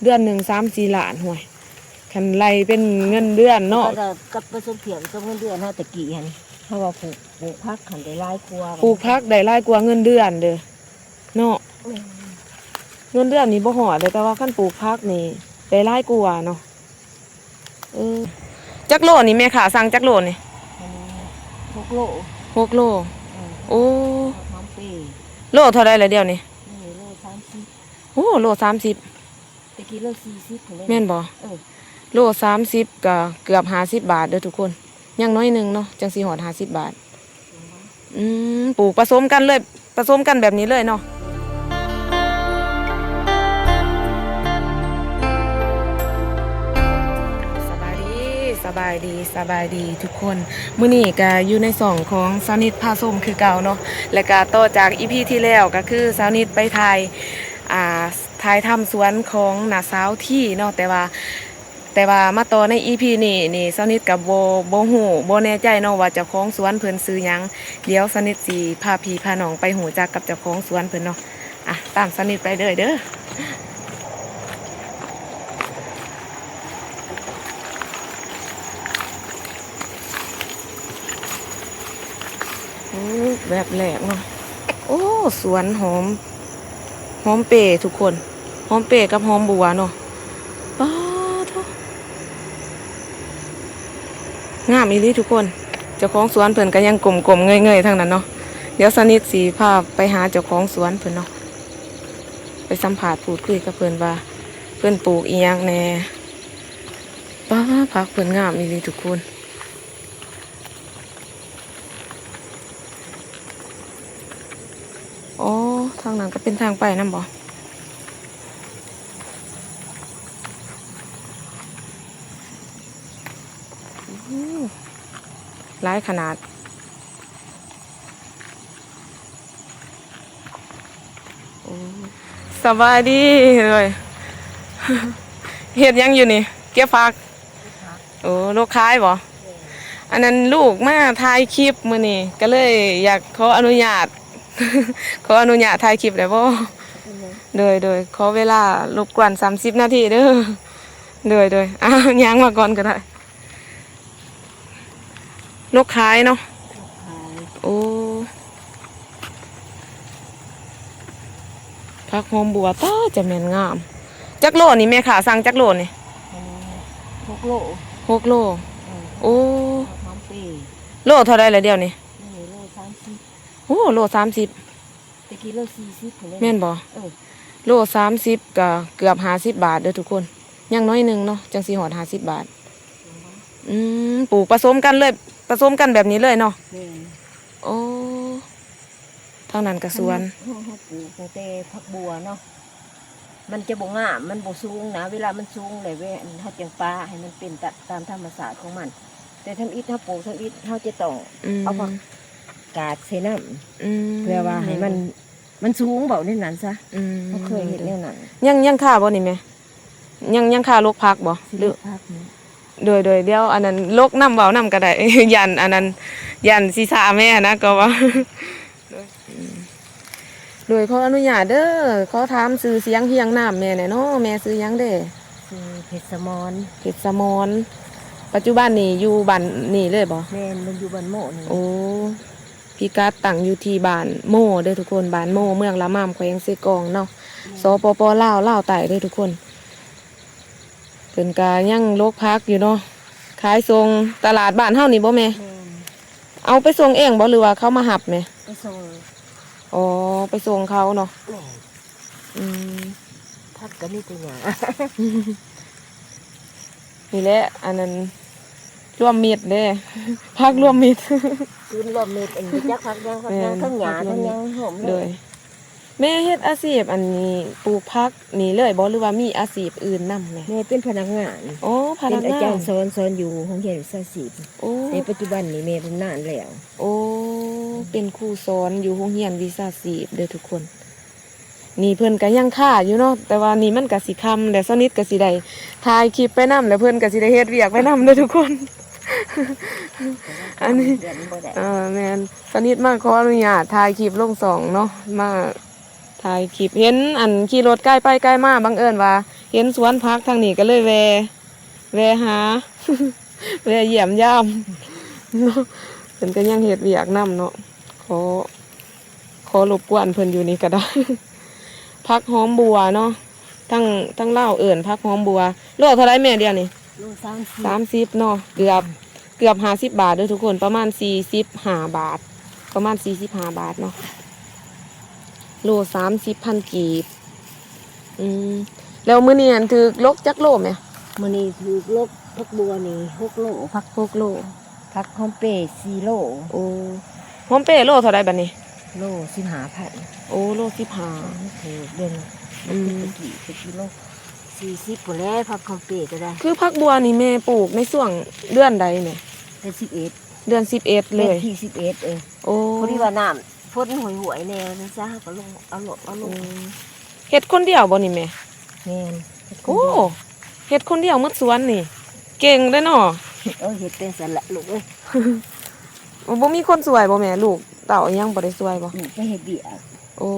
เดือนหนึ่ง3-4 ล้านห่วยคันไล่เป็นเงินเดือนเนาะกับผสมเถียงกับเงินเดือนเฮาตะกี้หั่นเฮาว่าปลูกผักหันได้หลายกว่าปลูกพักได้หลายกว่าเงินเดือนเด้อเนาะเงินเดือนนี่บ่ฮอดเลยแต่ว่าคันปลูกพักนี่ได้หลายกว่าเนาะจักโลนี่แม่ขาสั่งจักโลนี่6 โล6 โลโอ้หอมปีโลเท่าใดละเดี๋ยวนี้โล30โอ้โล30ตะกี้โล40พุ่นเลยแม่นบ่โล30ก็เกือบ50 บาทเด้อทุกคนยังน้อยนึงเนาะจังสิฮอด50 บาทปลูกผสมกันเลยผสมกันแบบนี้เลยเนาะสบายดีทุกคนมื้อนี้ก็อยู่ในส่องของสาวนิดพาส้มคือเก่าเนาะและก็ต่อจากอีพีที่แล้วก็คือสาวนิดไปถ่ายทำสวนของน้าสาวที่เนาะแต่ว่ามาต่อในอีพีนี่สาวนิดกับบ่ฮู้บ่แน่ใจเนาะว่าเจ้าของสวนเพิ่นซื้อหยังเดี๋ยวสาวนิดสิพาพี่พาน้องไปหูจักกับเจ้าของสวนเพิ่นเนาะตามสาวนิดไปเด้อแบบแหลกเนาะโอ้สวนหอมเปรย์ทุกคนหอมเปรย์กับหอมบัวเนาะป้าทุกงามอีหลีทุกคนเจ้าของสวนเพิ่นก็ยังกลมๆเงยๆทั้งนั้นเนาะเดี๋ยวสนิทสีพาไปหาเจ้าของสวนเพิ่นเนาะไปสัมผัสพูดคุยกับเพิ่นว่าเพิ่นปลูกอีหยังแน่ป้าผักเพิ่นงามอีหลีทุกคนอ๋อทางนั้นก็เป็นทางไปนั่นบ่หลายขนาดสบายดีเลยเฮ็ดยังอยู่นี่เก็บผักโอ้ลูกค้ายบ่อันนั้นลูกมาถ่ายคลิปมื้อนี้ก็เลยอยากขออนุญาตถ่ายคลิปได้บ่โดยขอเวลารบกวน30 นาทีเด้อโดยย่างมาก่อนก็ได้ลูกค้ายเนาะโอ้ผักหอมบัวต้าจะแม่นงามจักโลนี่แม่ขาสั่งจักโลนี่6 โล6 โลโอ้หอมปีโลเท่าใดละเดี๋ยวนี้โล30โอ้โล30ตะกี้โล40พุ่นเลยแม่นบ่โล30ก็เกือบ50 บาทเด้อทุกคนยังน้อยนึงเนาะจังสิฮอด50 บาทปลูกผสมกันเลยผสมกันแบบนี้เลยเนาะโอ้เท่านั้นก็สวนเฮาปลูกแต่ผักบัวเนาะมันจะบ่งามมันบ่สูงนะเวลามันสูงเลยเว้ยเฮาจังปาให้มันเป็นตามธรรมชาติของมันแต่ทำอิฐเฮาปลูกทำอิฐเฮาจะต้องเอาผักกาดใส่น้ำเพื่อว่าให้มันสูงเบาในนั้นซะเขาเคยเห็นแนวนั้นยังค่าบ่นี่แม่ยังค่าลกพักบ่หรือพักนี่โดยเดี๋ยวอันนั้นลกน้ำเบาน้ำก็ได้ ยันอันนั้นยันศีรษะแม่นะก็ว่าโดยขออนุญาตเด้อขอถามซื้อเสียงเฮียงน้ำแม่หน่อยเนาะแม่ซื้อยังเด้ซื้อเพชรสมรปัจจุบันนี่อยู่บ้านนี่เลยบ่แม่มันอยู่บ้านโม่นี่โอ้พี่กัดตั้งอยู่ที่บ้านโม่เด้อทุกคนบ้านโม่เมืองละม่ำแขวงเซกองเนาะสปปลาวใต้เด้อทุกคนเพิ่นก็ยังโลกพักอยู่เนาะขายส่งตลาดบ้านเฮานี่บ่แม่เอาไปส่งเองบ่หรือว่าเขามาหับแม่ไปส่งอ๋อไปส่งเขาเนาะพักก็มีตัวอย่างนี่แหละอันนั้นรวมมิตรเด้พักรวมมิตรคือรวมมิตรอันนี้จักพักยังทั้งหญ้าทั้งยังหอมเลยแม่เฮ็ดอาชีพอันนี้ปลูกผักนี่เลยบ่หรือว่ามีอาชีพอื่นนำแม่เป็นพนักงานโอ้พนักงานเป็นอาจารย์สอนอยู่โรงเรียนวิชาชีพในปัจจุบันนี้แม่เป็นนานแล้วโอ้เป็นครูสอนอยู่โรงเรียนวิชาชีพเด้อทุกคนนี่เพิ่นก็ยังค่าอยู่เนาะแต่ว่านี่มันก็สิค่ำแล้วสนิทก็สิได้ถ่ายคลิปไปนำแล้วเพิ่นก็สิได้เฮ็ดเวียกไปนำเด้อทุกคนอันนี้แม่นสนิทมาขออนุญาตถ่ายคลิปลง2เนาะมาถ่ายคลิปเห็นอันขี่รถใกล้ไปใกล้มาบังเอิญว่า เห็นสวนพักทางนี้ก็เลยแวหา แวเยี่ยมยามเนาะเพิ่นก็ยังเฮ็ดเวียกนํเนาะขอรบกวนเพิ่นอยู่นี่ก็ได้ พักหอมบัวเนาะทั้งเล่าวเอิ่นพักหอมบัวโลเท่าไรแม่เดียวนี่ ลูก30เนาะเกือบ50 บาทเด้อทุกคนประมาณ45 บาท ประมาณ45 บาทเนาะโล30,000 กีบแล้วมื้อนี้อันถือลกจักโลแม่ มื้อนี้ถูกลบพักบัวนี่6 โลพัก 6 โล พักหอมเป้4 โล โอ้หอมเป้โลเท่าไรบัดนี้ โล15,000โอ้โล15ถูกเด่นกี่กิโล40พุ่นแหล้วพักหอมเป้ก็ได้ คือพักบัวนี่แม่ปลูกในช่วงเดือนใดแม่ เป็น11เดือน11เลย ที่11โอ้ พอดีว่าน้ำพ่นหวยๆแนวนั่นซะก็ลงเอาลง เฮ็ดคนเดียวบ่นี่แม่ แม่น โอ้เฮ็ดคนเดียวหมดสวนนี่ เก่งเด้อเนาะ เฮ็ดเป็นสันละลูกเอ้ย บ่มีคนสวยบ่แม่ลูกเต่ายังบ่ได้สวยบ่ ลูกไปเฮ็ดเบียก โอ้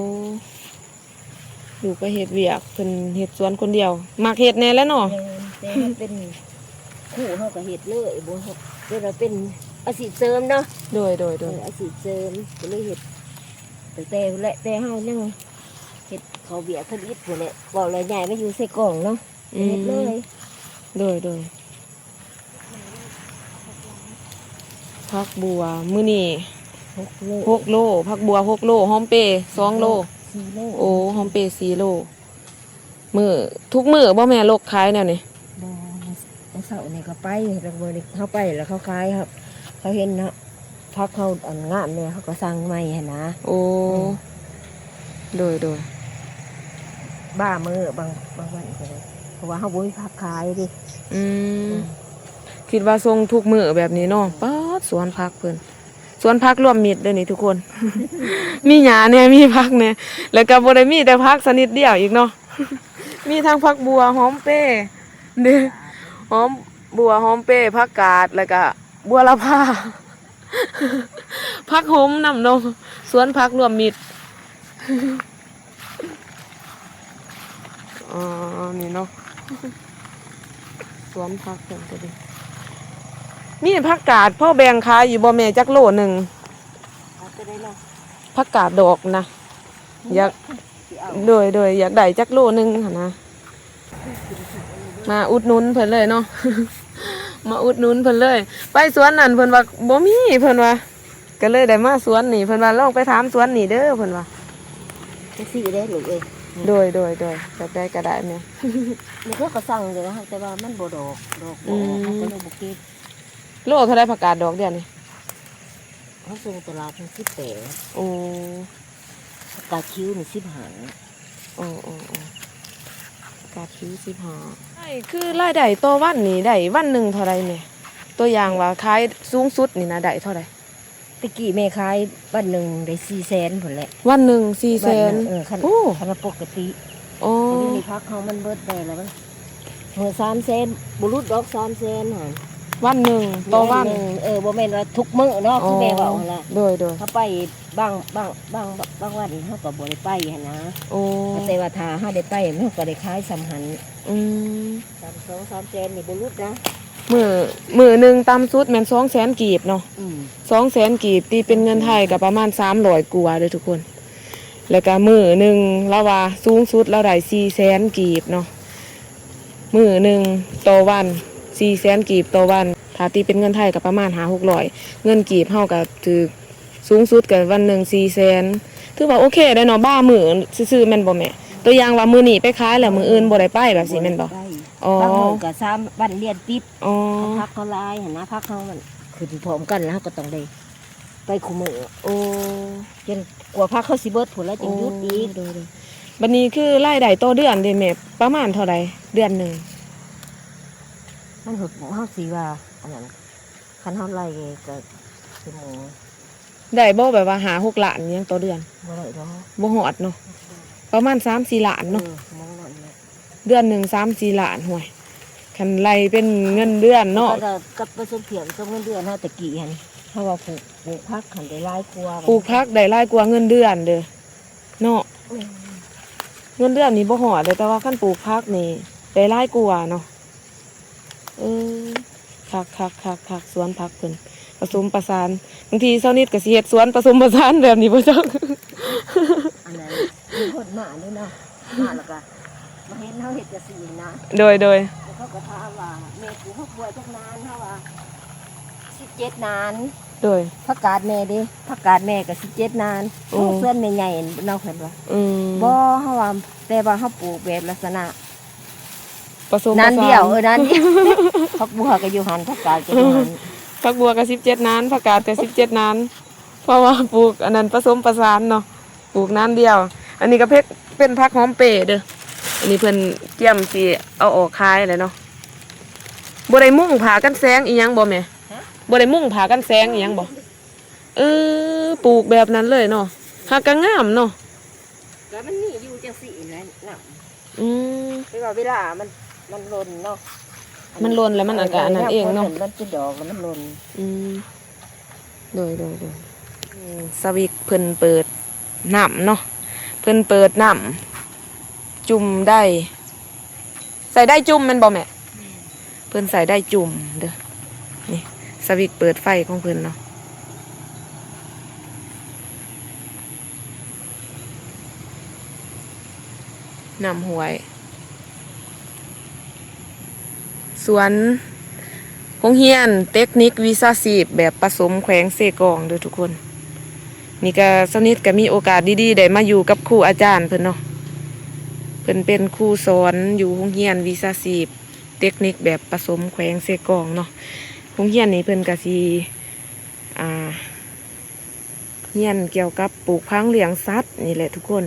ลูกไปเฮ็ดเวียกเพิ่นเฮ็ดสวนคนเดียวมักเฮ็ดแน่แหล้วเนาะ แต่เป็นคู่เฮาก็เฮ็ดเลยบ่เฮ็ดเราเป็นอาชีพเสริมเนาะ โดย อาชีพเสริมก็เลยเฮ็ดแต่เฮายังเฮ็ดเขาเบียกผลิตพุ่นแหละเว้าแล้วใหญ่มาอยู่ใส่กล่องเนาะเฮ็ดเลย โดยพักบัวมื้อนี้ 6 โล 6 โลพักบัว6 โลหอมเป2 โล 4 โล โอ้หอมเป4 โลทุกมื้อบ่แม่ลกขายแนวนี้ บ่เสาร์นี่ก็ไปแล้วมื้อนี้เฮาไปแล้วเขาขายครับ เขาเห็นเนาะพักเขาอันงามเนี่ยเขาก็สั่งใหม่หั่นนะ โอ้โดย บ้ามือบางวันก็เลยเพราะว่าเขาบ่มีพักขายดิ คิดว่าทรงทุกมื้อแบบนี้เนาะป๊าดสวนผักเพิ่นสวนผักรวมมิตรเด้อนี่ทุกคน มีหญ้าแน่มีผักแน่แล้วก็บ่ได้มีแต่ผักชนิดเดียวอีกเนาะ มีทั้งผักบัวหอมเป้เด้อหอมบัวหอมเป้ผักกาดแล้วก็บัวละพา ผักหอมนำเนาะสวนผักรวมมิตร อ๋อนี่เนาะ สวนผักเพิ่นก็ดีมีผักกาดพ่อแบ่งขายอยู่บ่แม่จักโลหนึ่ง เอาไปได้เนาะ ผักกาดดอกนะอยาก สิเอา โดยอยากได้จักโลหนึ่งหั่นนะมาอุดหนุนเพิ่นเลยเนาะ มาอุดหนุนเพิ่นเลย ไปสวนนั่นเพิ่นว่าบ่มีเพิ่นว่าก็เลยได้มาสวนนี่เพิ่นว่าลองไปถามสวนนี่เด้อเพิ่นว่า จะซื้อได้ลูกเอ้ย โดยแบบได้ก็ได้แม่ มันก็สั่งอยู่นะแต่ว่ามันบ่ดอกบ่เขาก็เลยบ่เก็บ โลเท่าไรผักกาดดอกเดียวนี่ เขาส่งตลาดทั้ง18 โอ้ กาดคิ้วนี่15 โอ้กาดคิ้ว15ใช่คือรายได้ต่อวันนี่ได้วันหนึ่งเท่าไรแม่ตัวอย่างว่าขายสูงสุดนี่นะได้เท่าไร ตะกี้แม่ขายบ้านหนึงได้400,000พุ่นแหละ วันหนึ่ง400,000 คัน โอ้ คันปกติ โอ้ ทีนี้พักเขามันเบิดได้แล้วมัน300,000บ่รุดดอก300,000หั่น วันหนึ่งต่อวัน บ่แม่นว่าทุกมื้อเนาะคือแม่เว้าหั่นล่ะ โดย เขาไปบางวันเขาก็บ่ได้ไปหั่นนะ โอ้ แต่ว่าถ้าเฮาได้ไปมันก็ได้ขายสำหัน อืม 3-2-3แสนนี่บ่รุดนะ มือหนึ่งต่ำสุดแม่น200,000 กีบเนาะ 200,000 กีบตีเป็นเงินไทยก็ประมาณ300 กว่าเด้อทุกคน แล้วก็มือหนึ่งเราว่าสูงสุดเราได้400,000 กีบเนาะมือหนึ่งต่อวัน400,000 กีบต่อวันถ้าตีเป็นเงินไทยก็ประมาณ500-600เงินกีบเฮาก็ถือสูงสุดก็วันหนึ่ง400,000ถือว่าโอเคได้เนาะบ้ามือซื่อๆแม่นบ่แม่ตัวอย่างว่ามือนี้ไปขายแล้วมืออื่นบ่ได้ไปแบบสิแม่นบ่อ๋อบ างมื้อก็3วันเรียนติด อ๋อ พักเขาหลายหั่นนะพักเขามันคือพร้อมกันแล้วก็ต้องได้ไปคุมื้อ โอ้ จนกว่าพักเขาสิเบิดพุ่นแล้วจึงหยุดอีก โดยบัดนี้คือรายได้ต่อเดือนเด้แม่ประมาณเท่าใดเดือนหนึง มันหดเฮาสิว่าอันนั้นคันเฮาไล่ก็ชั่วโมง ได้บ่แบบว่า5-6 ล้านหยังต่อเดือน บ่ได้ดอก บ่ฮอดเนาะประมาณ3-4 ล้านเนาะ มองหน่อยนะ เดือนหนึง3-4 ล้านห่วยคันไล่เป็นเงินเดือนเนาะ ก็กับผสมเถียงกับเงินเดือนเฮาตะกี้หั่นเพราะว่าปลูกผักหันได้หลายกว่า ปลูกผักได้หลายกว่าเงินเดือนเด้อเนาะเงินเดือนนี่บ่ฮอดเด้อแต่ว่าคันปลูกผักนี่ ได้หลายกว่าเนาะเออคักสวนผักเพิ่นผสมประสานบางทีเช้านิดก็สิเฮ็ดสวนผสมประสานแบบนี้บ่จัก อันนั้นมีคนมาด้วยเนาะมาแล้วก็มาเห็นเขาเห็ดจะสีนะ โดยแล้วเขาก็ถามว่าแม่ปลูกผักบัวจักนานเขาว่า17 นาน โดย ผักกาดแม่ดิผักกาดแม่ก็17 นาน โอ้ เพื่อนใหญ่ๆเนาะเพิ่นว่า อืม บ่เขาว่าแต่ว่าเขาปลูกแบบลักษณะ ผสมประ นาน สาน เดียวนั้นเดียวผักบัวก็อยู่หันผักกาดก็อยู่หัน ผักบัวก็17นานผักกาดก็17นานเพราะว่าปลูกอันนั้นผสมประสานเนาะปลูกนานเดียว อันนี้ก็เป็นผักหอมเปรย์เด้ออันนี้เพิ่นเตรียมสิเอาออกขายเลยเนาะบ่ได้มุ่งผากันแสงอีหยังบ่แม่บ่ได้มุ่งผากันแสงอีหยังบ่ปลูกแบบนั้นเลยเนาะหากก็งามเนาะ แล้วมันนี่อยู่จังสี่นั่นน่ะ อืม คือว่าเวลามันหล่นเนาะ มันหล่นแล้วมันอาการนั้นเองเนาะ มันเป็นดอกแล้วมันหล่น อืมโดยสวิกเพิ่นเปิดน้ำเนาะเพิ่นเปิดน้ำจุ่มได้ ใส่ได้จุ่มแมันบ่แม่เพิ่นใส่ได้จุ่มเด้อนี่สวิกเปิดไฟของเพิ่นเนาะน้ำห้วย สวนโรงเรียนเทคนิควิชาชีพแบบผสมแขวงเซกองเด้อทุกคนนี่ก็สนิทก็มีโอกาสดีๆได้มาอยู่กับครูอาจารย์เพิ่นเนาะเพิ่นเป็นครูสอนอยู่โรงเรียนวิชาชีพเทคนิคแบบผสมแขวงเซกองเนาะโรงเรียนนี้เพิ่นก็สิเรียนเกี่ยวกับปลูกพังเลี้ยงสัตว์นี่แหละทุกคน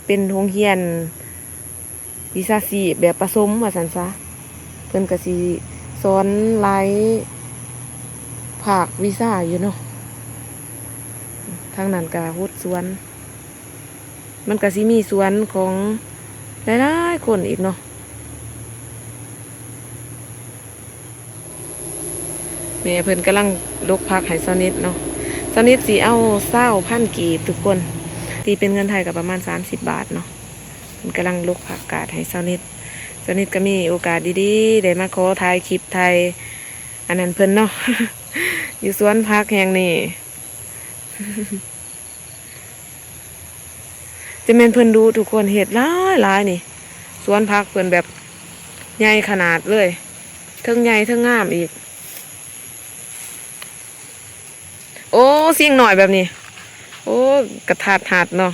เป็นโรงเรียนวิชาชีพแบบผสมว่าซั่นซะเพิ่นก็สิสอนหลายภาควิชาอยู่เนาะทางนั้นก็ฮุดสวน มันก็สิมีสวนของหลายๆคนอีกเนาะแม่เพิ่นกำลังลกพักให้สนิทเนาะสนิทสิเอา20,000 กีบทุกคนตีเป็นเงินไทยก็ประมาณ30 บาทเนาะเพิ่นกำลังลกผักกาดให้สนิทก็มีโอกาสดีๆได้มาขอถ่ายคลิปไทยอันนั้นเพิ่นเนาะ อยู่สวนพักแห่งนี้ จะแม่นเพิ่นดูทุกคนเห็ดหลายนี่สวนพักเพิ่นแบบใหญ่ขนาดเลยเทิงใหญ่เทิงงามอีกโอ้เสียงหน่อยแบบนี้โอ้กระถาดเนาะ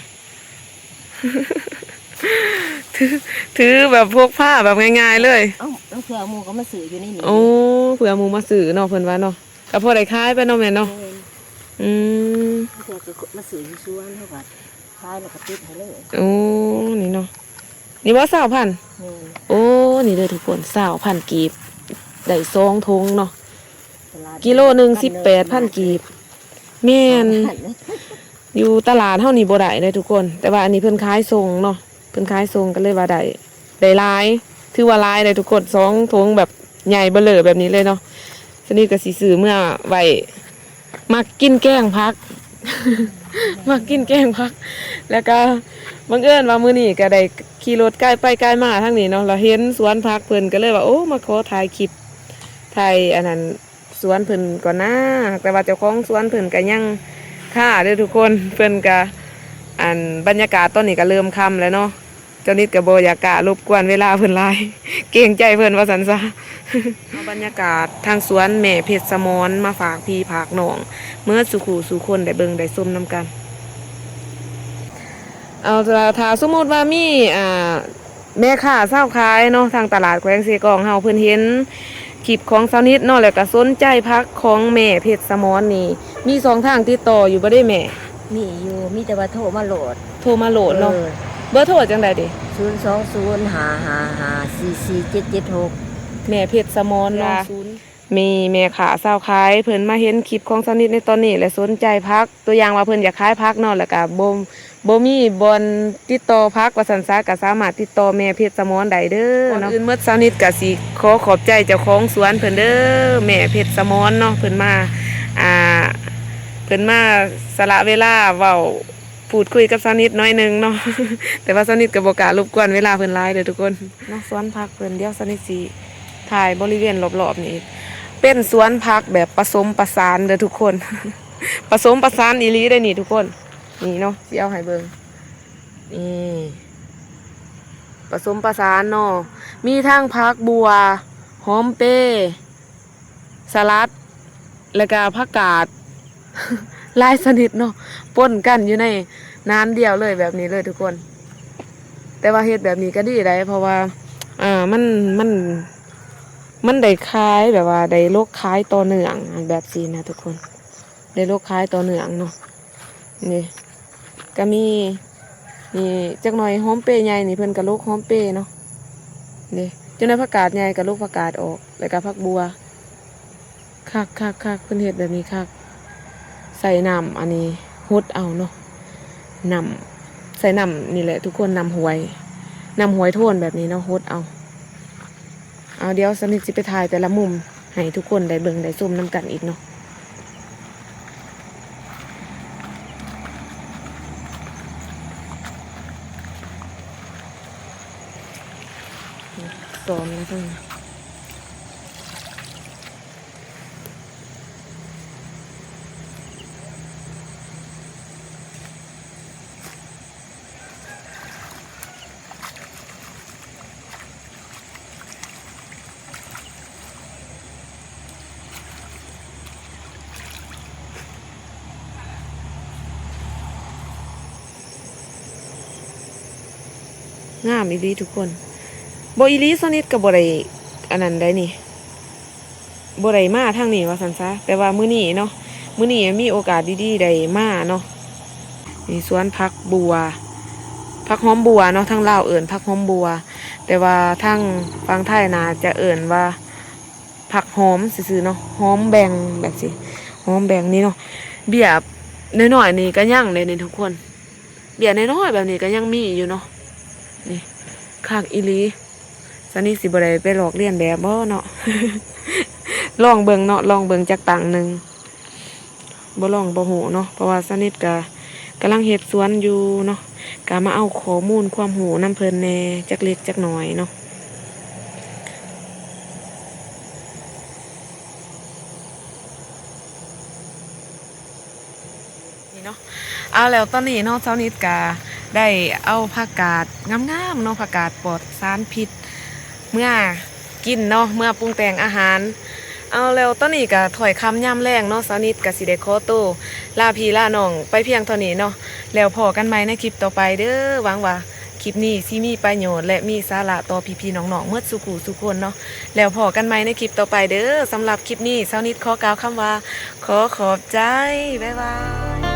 ถือแบบพวกผ้าแบบง่ายๆเลย เอ้าแล้วเผื่อหมูก็มาสื่ออยู่ในนี้ โอ้เผื่อหมูมาสื่อเนาะเพิ่นว่าเนาะก็พอได้ขายไปเนาะแม่เนาะอืม เผื่อก็มาสื่ออยู่สวนเท่ากับคายแล้วก็ติดให้เลย โอ้นี่เนาะนี่ว่า20,000 นี่ โอ้นี่เลยทุกคน20,000 กีบได้2 ทงเนาะ ตลาด กิโลหนึ่ง18,000 กีบแม่นอยู่ตลาดเท่านี้บ่ได้เลยทุกคน แต่ว่าอันนี้เพิ่นขายส่งเนาะเพิ่นขายส่งก็เลยว่าได้หลายถือว่าหลายเลยทุกคน2 ทงแบบใหญ่เบ้อเร่อแบบนี้เลยเนาะสนิทก็สิซื้อเมื่อไว้มักกินแกงผัก มักกินแกงผัก แล้วก็บังเอิญว่ามื้อนี้ก็ได้ขี่รถใกล้ไปใกล้มาทางนี้เนาะเราเห็นสวนผักเพิ่นก็เลยว่าโอ้มาขอถ่ายคลิปถ่ายอันนั้นสวนเพิ่นก่อนนะแต่ว่าเจ้าของสวนเพิ่นก็ยังค่าเด้อทุกคนเพิ่นก็อันบรรยากาศตอนนี้ก็เริ่มค่ำแล้วเนาะเจ้านิดก็บ่อยากกะรบกวนเวลาเพิ่นหลาย เกรงใจเพิ่นว่าซั่นซะ เอาบรรยากาศทางสวนแม่เพชรสมรมาฝากพี่ฝากน้องเมื่อสุขูสู่คนได้เบิ่งได้ส้มน้ำกัน เอาถ้าสมมติว่ามีแม่ค้าเศร้าขายเนาะทางตลาดแขวงเสกองเฮาเพิ่นเห็นคลิปของสาวนิดเนาะแล้วก็สนใจพักของแม่เพชรสมรนี่มี2 ทางติดต่ออยู่บ่ได้แม่ มีอยู่มีแต่ว่าโทรมาโหลด โทรมาโหลดเนาะเบอร์โทรจังได๋ดิ 02055547776แม่เพชรสมรเนาะมีแม่ค้าเศร้าขายเพิ่นมาเห็นคลิปของสาวนิดในตอนนี้และสนใจพักตัวอย่างว่าเพิ่นอยากขายพักเนาะแล้วก็บ่มีบอนติดต่อพักว่าซั่นซะก็สามารถติดต่อแม่เพชรสมรได้เด้อเนาะอื่นหมดสาวนิดก็สิขอบใจเจ้าของสวนเพิ่นเด้อแม่เพชรสมรเนาะเพิ่นมาสละเวลาเว้า พูดคุยกับสาวนิดน้อยหนึงเนาะ แต่ว่าสาวนิดก็บ่กล้ารบกวนเวลาเพิ่นหลายเด้อทุกคนเนาะสวนผักเพิ่นเดี๋ยวสาวนิดสิถ่ายบริเวณรอบๆนี้เป็นสวนผักแบบผสมประสานเด้อทุกคน ผสมประสานอีหลีได้อนี่ทุกคนนี่เนาะสิเอาให้เบิ่งนี่ผสมประสานเนาะมีทั้งผักบัวหอมเป้สลัดแล้วก็ผักกาด หลายชนิดเนาะปนกันอยู่ในน้ำเดียวเลยแบบนี้เลยทุกคน แต่ว่าเฮ็ดแบบนี้ก็ดีได้เพราะว่ามันได้คล้ายแบบว่าได้โรคคล้ายต่อเนื่องแบบนี้นะทุกคนได้โรคคล้ายต่อเนื่องเนาะนี่ก็มีนี่จักหน่อยหอมเปรย์ใหญ่นี่เพิ่นก็ลูกหอมเปรย์เนาะนี่จังได๋ผักกาดใหญ่ก็ลูกผักกาดออกแล้วก็ผักบัวคักเพิ่นเฮ็ดแบบนี้คักใส่น้ำอันนี้ฮดเอาเนาะน้ำใส่น้ำนี่แหละทุกคนน้ำหวยโทนแบบนี้เนาะฮดเอาเดี๋ยวสนิทสิไปถ่ายแต่ละมุมให้ทุกคนได้เบิ่งได้ชมน้ำกันอีกเนาะสอนนะเพิ่นงามอีหลีทุกคนบ่อีหลีสนิทก็บ่ได้อันนั้นได้นี่บ่ได้มาทางนี้ว่าซั่นซะแต่ว่ามื้อนี้เนาะมื้อนี้มีโอกาสดีๆได้มาเนาะนี่สวนผักบัวผักหอมบัวเนาะทางลาวเอิ้นผักหอมบัวแต่ว่าทางฝั่งไทยน่าจะเอิ้นว่าผักหอมซื่อๆเนาะหอมแบ่งแบบสิหอมแบ่งนี่เนาะเบี้ยน้อยๆนี่ก็ยังเลยนี่ทุกคนเบี้ยน้อยๆแบบนี้ก็ยังมีอยู่เนาะนี่คักอีหลีซันนี่สิบ่ได้ไปหลอกเลียนแบบบ่เนาะ ลองเบิ่งเนาะลองเบิ่งจักตังหนึงบ่ลองบ่ฮู้เนาะเพราะว่าซันนิดก็กำลังเฮ็ดสวนอยู่เนาะก็มาเอาข้อมูลความรู้นำเพิ่นแหน่จักเล็กจักน้อยเนาะนี่เนาะเอาแล้วตอนนี้เนาะเช้านิดก็ได้เอาผักกาดงามๆเนาะผักกาดปลอดสารพิษเมื่อกินเนาะเมื่อปรุงแต่งอาหารเอาแล้วตอนนี้ก็ถอยคำย่ำแรงเนาะเช้านิดก็สิได้ขอตัวลาพี่ลาน้องไปเพียงเท่านี้เนาะแล้วพอกันใหม่ในคลิปต่อไปเด้อหวังว่าคลิปนี้สิมีประโยชน์และมีสาระต่อพี่ๆน้องๆเมื่อสุขุสุคนเนาะแล้วพอกันใหม่ในคลิปต่อไปเด้อสำหรับคลิปนี้เช้านิดขอกล่าวคำว่าขอบใจบ๊ายบาย